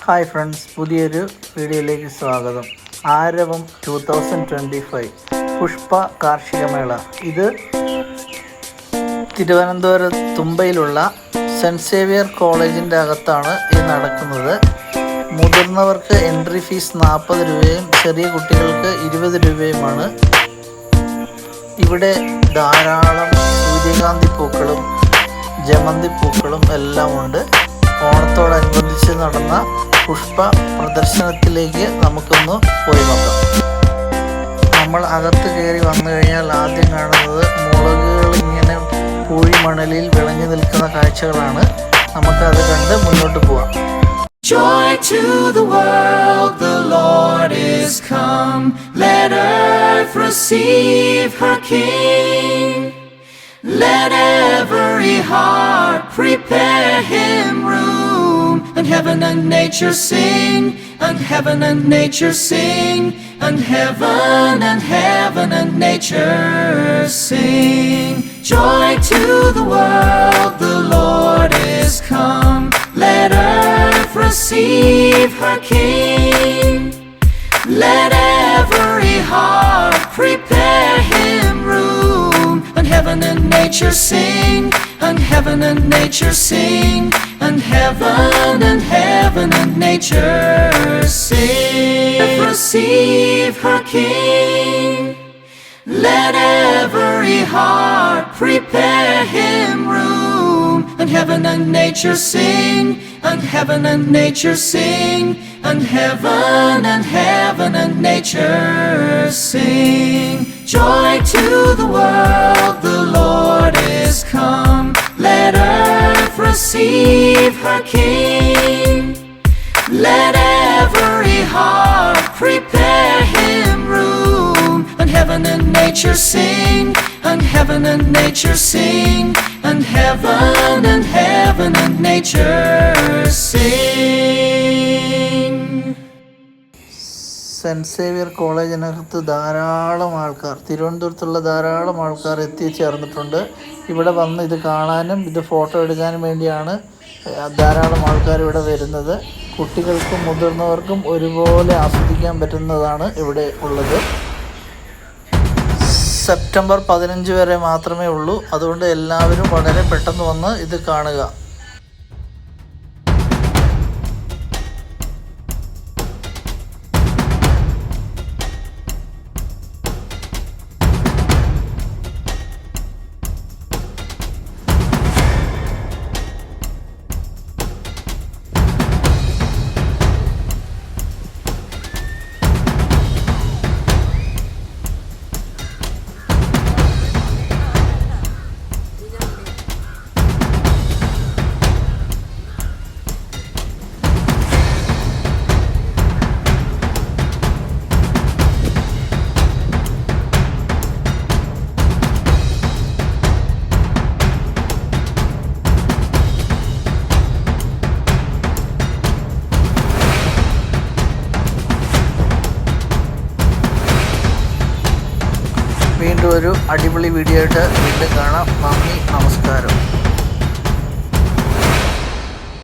Hi friends, പുതിയൊരു വീഡിയോയിലേക്ക് സ്വാഗതം. ആരവം 2025 പുഷ്പ കാർഷികമേള. ഇത് തിരുവനന്തപുരം തുമ്പയിലുള്ള സെൻറ്റ് സേവിയർ കോളേജിൻ്റെ അകത്താണ് ഇത് നടക്കുന്നത്. മുതിർന്നവർക്ക് എൻട്രി ഫീസ് 40 രൂപയും ചെറിയ കുട്ടികൾക്ക് 20 രൂപയുമാണ്. ഇവിടെ ധാരാളം സൂര്യകാന്തി പൂക്കളും ജമന്തി പൂക്കളും എല്ലാം ഉണ്ട്. ഓണത്തോടനുബന്ധിച്ച് നടന്ന പുഷ്പ പ്രദർശനത്തിലേക്ക് നമുക്കൊന്ന് പോയി നോക്കാം. നമ്മൾ അകത്ത് കയറി വന്നു കഴിഞ്ഞാൽ ആദ്യം കാണുന്നത് മുളകുകൾ ഇങ്ങനെ പൂഴിമണലിൽ വിളഞ്ഞു നിൽക്കുന്ന കാഴ്ചകളാണ്. നമുക്കത് കണ്ട് മുന്നോട്ട് പോവാം. Joy to the world, the Lord is come. Let earth receive her King. Let every heart prepare him room. And heaven and nature sing, and heaven and nature sing, and heaven and nature sing. Joy to the world, the Lord is come. Let earth receive her King. Let every heart prepare him room. And heaven and nature sing, and heaven and nature sing, and heaven and nature sing. Receive her King. Let every heart prepare him room. And heaven and nature sing, and heaven and nature sing, and heaven and nature sing. Joy to the world, the Lord is come. Let earth receive her King. Let every heart prepare him room. And heaven and nature sing, and heaven and nature sing, and heaven and nature sing. Saint Xavier കോളേജിനകത്ത് ധാരാളം ആൾക്കാർ, തിരുവനന്തപുരത്തുള്ള ധാരാളം ആൾക്കാർ എത്തിച്ചേർന്നിട്ടുണ്ട്. ഇവിടെ വന്ന് ഇത് കാണാനും ഇത് ഫോട്ടോ എടുക്കാനും വേണ്ടിയാണ് ധാരാളം ആൾക്കാർ ഇവിടെ വരുന്നത്. കുട്ടികൾക്കും മുതിർന്നവർക്കും ഒരുപോലെ ആസ്വദിക്കാൻ പറ്റുന്നതാണ് ഇവിടെ ഉള്ളത്. സെപ്റ്റംബർ 15 വരെ മാത്രമേ ഉള്ളൂ. അതുകൊണ്ട് എല്ലാവരും വളരെ പെട്ടെന്ന് വന്ന് ഇത് കാണുക. വീണ്ടും ഒരു അടിപൊളി വീഡിയോ ആയിട്ട് വീണ്ടും കാണാം. നന്ദി, നമസ്കാരം.